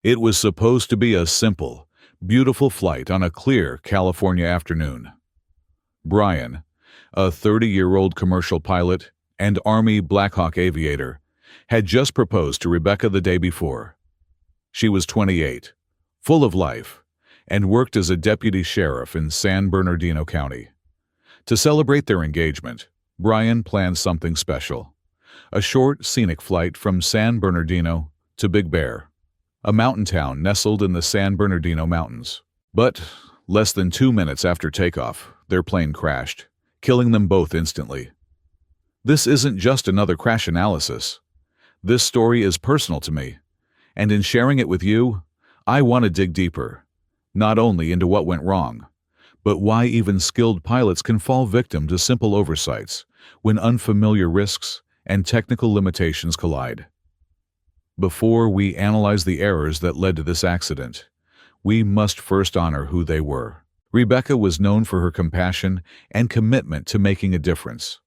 It was supposed to be a simple, beautiful flight on a clear California afternoon. Brian, a 30-year-old commercial pilot and Army Black Hawk aviator, had just proposed to Rebecca the day before. She was 28, full of life, and worked as a deputy sheriff in San Bernardino County. To celebrate their engagement, Brian planned something special: a short, scenic flight from San Bernardino to Big Bear, a mountain town nestled in the San Bernardino Mountains. But less than 2 minutes after takeoff, their plane crashed, killing them both instantly. This isn't just another crash analysis. This story is personal to me, and in sharing it with you, I want to dig deeper, not only into what went wrong, but why even skilled pilots can fall victim to simple oversights when unfamiliar risks and technical limitations collide. Before we analyze the errors that led to this accident, we must first honor who they were. Rebecca was known for her compassion and commitment to making a difference.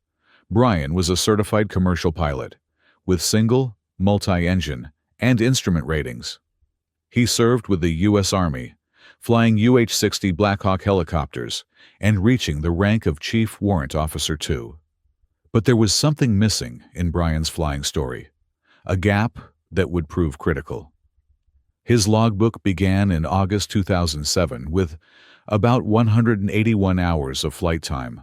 Brian was a certified commercial pilot, with single, multi-engine, and instrument ratings. He served with the U.S. Army, flying UH-60 Black Hawk helicopters and reaching the rank of Chief Warrant Officer II. But there was something missing in Brian's flying story, a gap that would prove critical. His logbook began in August 2007 with about 181 hours of flight time,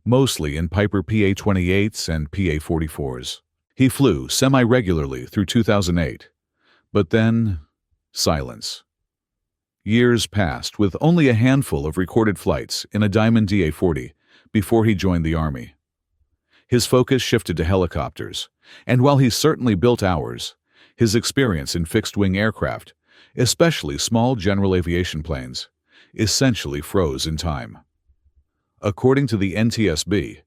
mostly in Piper PA-28s and PA-44s. He flew semi-regularly through 2008, but then silence. Years passed with only a handful of recorded flights in a Diamond DA-40 before he joined the Army. His focus shifted to helicopters, and while he certainly built hours, his experience in fixed-wing aircraft, especially small general aviation planes, essentially froze in time. According to the NTSB,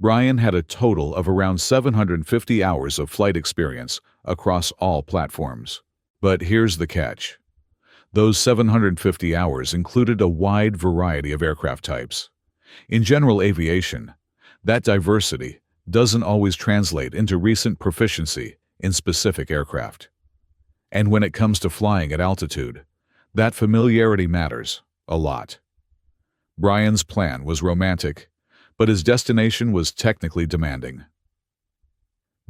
Brian had a total of around 750 hours of flight experience across all platforms. But here's the catch. Those 750 hours included a wide variety of aircraft types. In general aviation, that diversity doesn't always translate into recent proficiency in specific aircraft. And when it comes to flying at altitude, that familiarity matters a lot. Brian's plan was romantic, but his destination was technically demanding.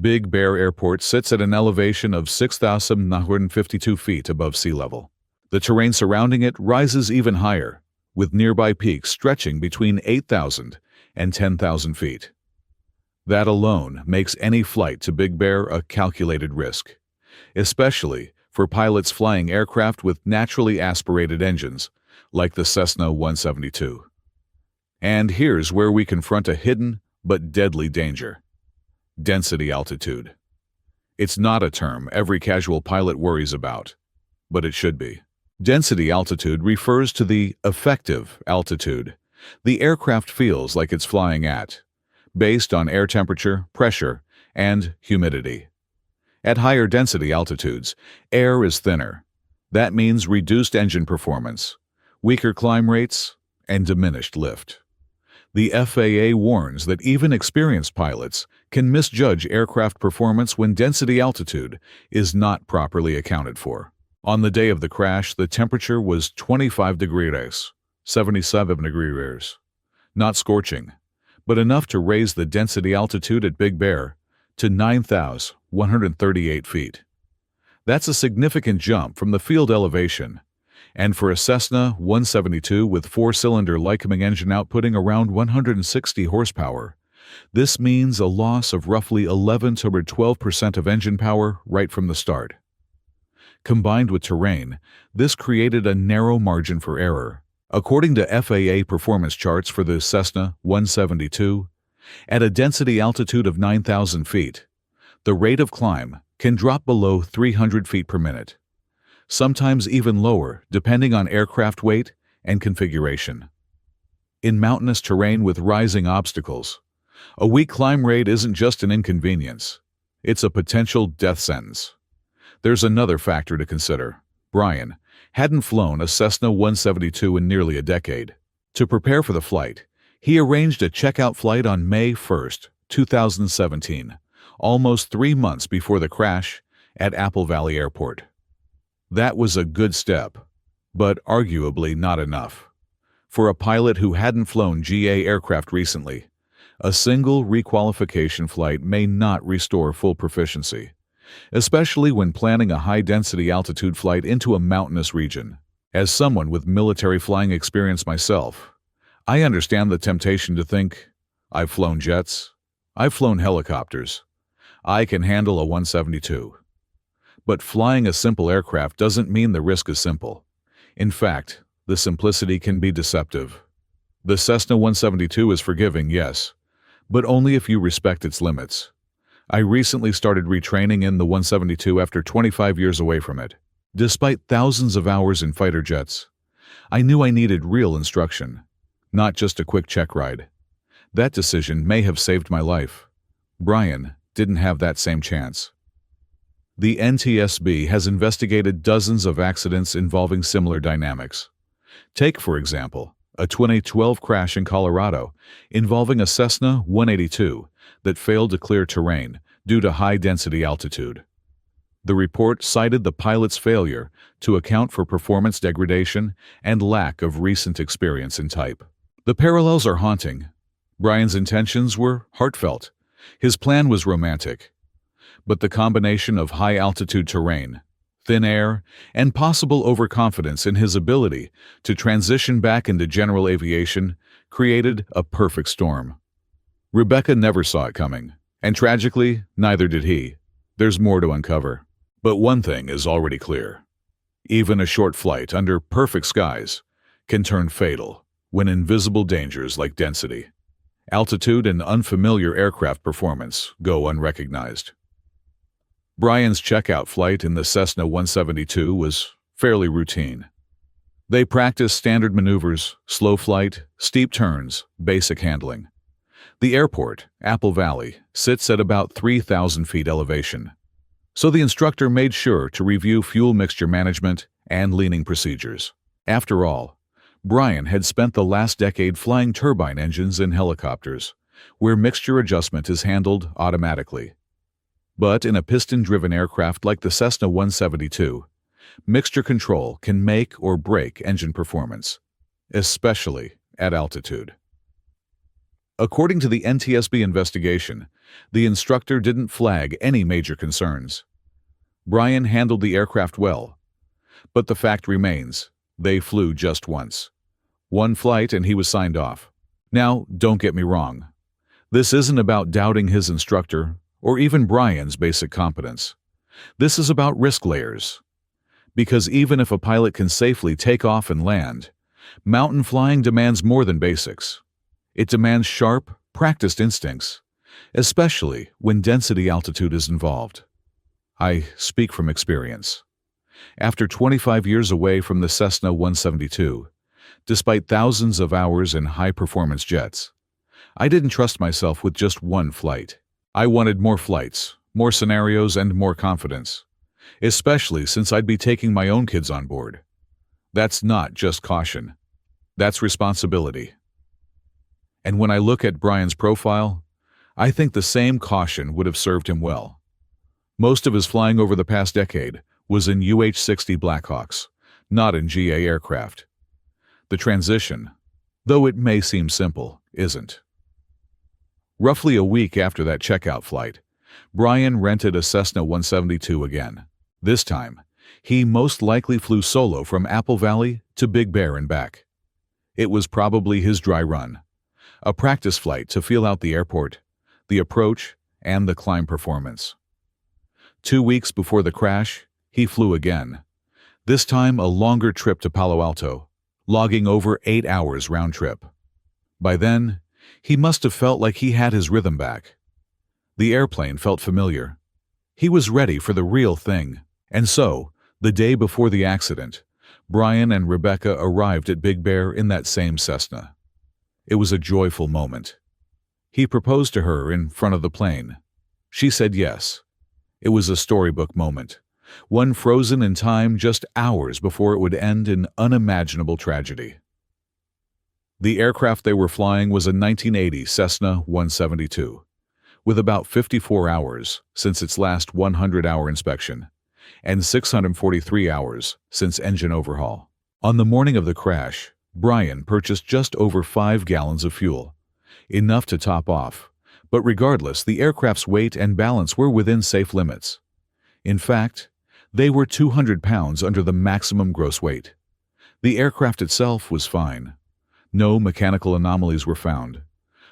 Big Bear Airport sits at an elevation of 6,952 feet above sea level. The terrain surrounding it rises even higher, with nearby peaks stretching between 8,000 and 10,000 feet. That alone makes any flight to Big Bear a calculated risk, especially for pilots flying aircraft with naturally aspirated engines, like the Cessna 172. And here's where we confront a hidden but deadly danger: density altitude. It's not a term every casual pilot worries about, but it should be. Density altitude refers to the effective altitude the aircraft feels like it's flying at, based on air temperature, pressure, and humidity. At higher density altitudes, air is thinner. That means reduced engine performance, weaker climb rates, and diminished lift. The FAA warns that even experienced pilots can misjudge aircraft performance when density altitude is not properly accounted for. On the day of the crash, the temperature was 25 degrees, 77 degrees. Not scorching, but enough to raise the density altitude at Big Bear to 9,138 feet. That's a significant jump from the field elevation, and for a Cessna 172 with four-cylinder Lycoming engine outputting around 160 horsepower, this means a loss of roughly 11 to 12% of engine power right from the start. Combined with terrain, this created a narrow margin for error. According to FAA performance charts for the Cessna 172, at a density altitude of 9,000 feet, the rate of climb can drop below 300 feet per minute, sometimes even lower depending on aircraft weight and configuration. In mountainous terrain with rising obstacles, a weak climb rate isn't just an inconvenience, it's a potential death sentence. There's another factor to consider. Brian hadn't flown a Cessna 172 in nearly a decade. To prepare for the flight, he arranged a checkout flight on May 1, 2017, almost 3 months before the crash at Apple Valley Airport. That was a good step, but arguably not enough. For a pilot who hadn't flown GA aircraft recently, a single requalification flight may not restore full proficiency, especially when planning a high-density altitude flight into a mountainous region. As someone with military flying experience myself, I understand the temptation to think, I've flown jets, I've flown helicopters, I can handle a 172. But flying a simple aircraft doesn't mean the risk is simple. In fact, the simplicity can be deceptive. The Cessna 172 is forgiving, yes, but only if you respect its limits. I recently started retraining in the 172 after 25 years away from it. Despite thousands of hours in fighter jets, I knew I needed real instruction, not just a quick check ride. That decision may have saved my life. Brian didn't have that same chance. The NTSB has investigated dozens of accidents involving similar dynamics. Take, for example, a 2012 crash in Colorado involving a Cessna 182 that failed to clear terrain due to high-density altitude. The report cited the pilot's failure to account for performance degradation and lack of recent experience in type. The parallels are haunting. Brian's intentions were heartfelt. His plan was romantic. But the combination of high-altitude terrain, thin air, and possible overconfidence in his ability to transition back into general aviation created a perfect storm. Rebecca never saw it coming, and tragically, neither did he. There's more to uncover. But one thing is already clear. Even a short flight under perfect skies can turn fatal when invisible dangers like density, altitude, and unfamiliar aircraft performance go unrecognized. Brian's checkout flight in the Cessna 172 was fairly routine. They practiced standard maneuvers, slow flight, steep turns, basic handling. The airport, Apple Valley, sits at about 3,000 feet elevation, so the instructor made sure to review fuel mixture management and leaning procedures. After all, Brian had spent the last decade flying turbine engines in helicopters, where mixture adjustment is handled automatically. But in a piston-driven aircraft like the Cessna 172, mixture control can make or break engine performance, especially at altitude. According to the NTSB investigation, the instructor didn't flag any major concerns. Brian handled the aircraft well, but the fact remains, they flew just once. One flight and he was signed off. Now, don't get me wrong. This isn't about doubting his instructor or even Brian's basic competence. This is about risk layers. Because even if a pilot can safely take off and land, mountain flying demands more than basics. It demands sharp, practiced instincts, especially when density altitude is involved. I speak from experience. After 25 years away from the Cessna 172, despite thousands of hours in high-performance jets, I didn't trust myself with just one flight. I wanted more flights, more scenarios, and more confidence, especially since I'd be taking my own kids on board. That's not just caution. That's responsibility. And when I look at Brian's profile, I think the same caution would have served him well. Most of his flying over the past decade was in UH-60 Blackhawks, not in GA aircraft. The transition, though it may seem simple, isn't. Roughly a week after that checkout flight, Brian rented a Cessna 172 again. This time, he most likely flew solo from Apple Valley to Big Bear and back. It was probably his dry run, a practice flight to feel out the airport, the approach, and the climb performance. 2 weeks before the crash, he flew again, this time a longer trip to Palo Alto, logging over 8 hours round trip. By then, he must have felt like he had his rhythm back. The airplane felt familiar. He was ready for the real thing. And so, the day before the accident, Brian and Rebecca arrived at Big Bear in that same Cessna. It was a joyful moment. He proposed to her in front of the plane. She said yes. It was a storybook moment, one frozen in time just hours before it would end in unimaginable tragedy. The aircraft they were flying was a 1980 Cessna 172, with about 54 hours since its last 100-hour inspection, and 643 hours since engine overhaul. On the morning of the crash, Brian purchased just over 5 gallons of fuel, enough to top off, but regardless, the aircraft's weight and balance were within safe limits. In fact, they were 200 pounds under the maximum gross weight. The aircraft itself was fine. No mechanical anomalies were found.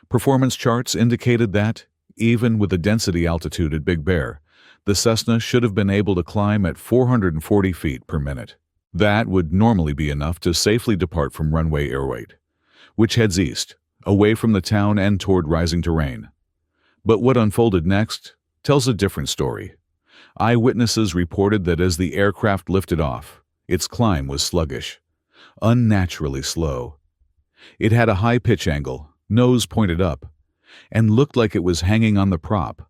Performance charts indicated that, even with the density altitude at Big Bear, the Cessna should have been able to climb at 440 feet per minute. That would normally be enough to safely depart from runway airweight, which heads east, away from the town and toward rising terrain. But what unfolded next tells a different story. Eyewitnesses reported that as the aircraft lifted off, its climb was sluggish, unnaturally slow. It had a high pitch angle, nose pointed up, and looked like it was hanging on the prop.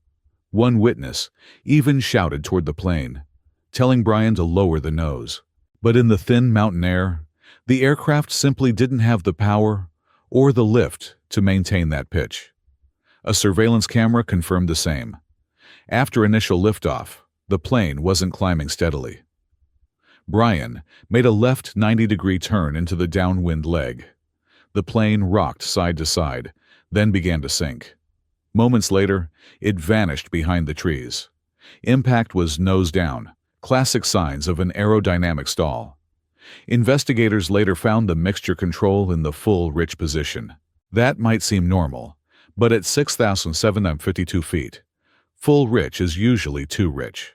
One witness even shouted toward the plane, telling Brian to lower the nose. But in the thin mountain air, the aircraft simply didn't have the power or the lift to maintain that pitch. A surveillance camera confirmed the same. After initial liftoff, the plane wasn't climbing steadily. Brian made a left 90-degree turn into the downwind leg. The plane rocked side to side, then began to sink. Moments later, it vanished behind the trees. Impact was nose down, classic signs of an aerodynamic stall. Investigators later found the mixture control in the full rich position. That might seem normal, but at 6,752 feet, full rich is usually too rich.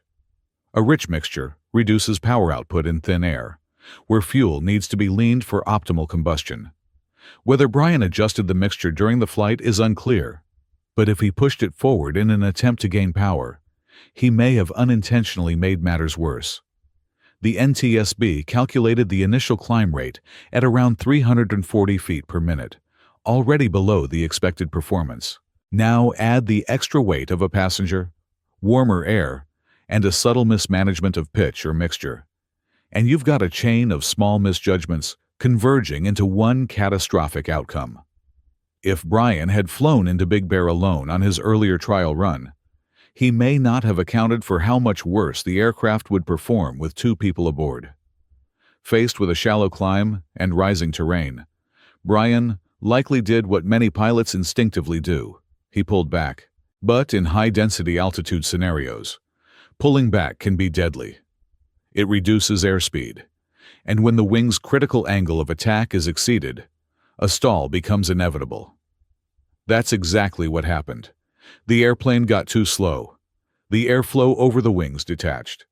A rich mixture reduces power output in thin air, where fuel needs to be leaned for optimal combustion. Whether Brian adjusted the mixture during the flight is unclear, but if he pushed it forward in an attempt to gain power, he may have unintentionally made matters worse. The NTSB calculated the initial climb rate at around 340 feet per minute, already below the expected performance. Now add the extra weight of a passenger, warmer air, and a subtle mismanagement of pitch or mixture, and you've got a chain of small misjudgments converging into one catastrophic outcome. If Brian had flown into Big Bear alone on his earlier trial run, he may not have accounted for how much worse the aircraft would perform with 2 people aboard. Faced with a shallow climb and rising terrain, Brian likely did what many pilots instinctively do. He pulled back. But in high-density altitude scenarios, pulling back can be deadly. It reduces airspeed, and when the wing's critical angle of attack is exceeded, a stall becomes inevitable. That's exactly what happened. The airplane got too slow. The airflow over the wings detached,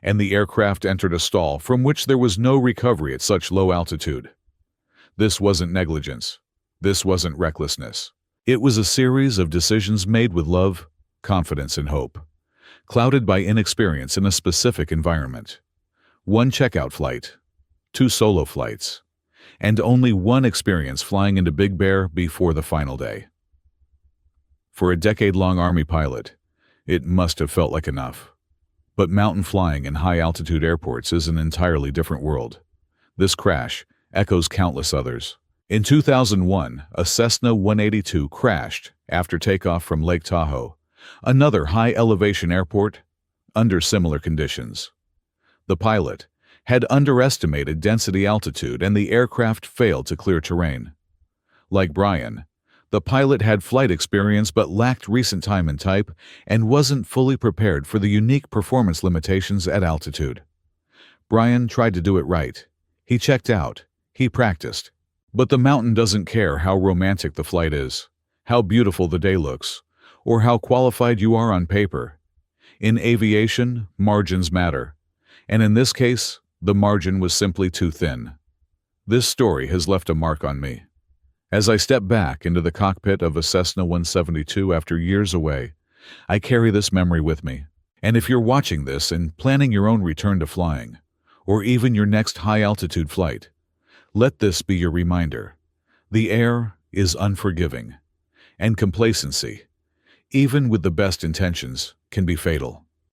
and the aircraft entered a stall from which there was no recovery at such low altitude. This wasn't negligence. This wasn't recklessness. It was a series of decisions made with love, confidence, and hope, clouded by inexperience in a specific environment. 1 checkout flight, 2 solo flights, and only 1 experience flying into Big Bear before the final day. For a decade-long Army pilot, it must have felt like enough. But mountain flying in high-altitude airports is an entirely different world. This crash echoes countless others. In 2001, a Cessna 182 crashed after takeoff from Lake Tahoe, another high-elevation airport, under similar conditions. The pilot had underestimated density altitude and the aircraft failed to clear terrain. Like Brian, the pilot had flight experience but lacked recent time and type and wasn't fully prepared for the unique performance limitations at altitude. Brian tried to do it right. He checked out. He practiced. But the mountain doesn't care how romantic the flight is, how beautiful the day looks, or how qualified you are on paper. In aviation, margins matter. And in this case, the margin was simply too thin. This story has left a mark on me. As I step back into the cockpit of a Cessna 172 after years away, I carry this memory with me. And if you're watching this and planning your own return to flying, or even your next high-altitude flight, let this be your reminder. The air is unforgiving, and complacency, even with the best intentions, can be fatal.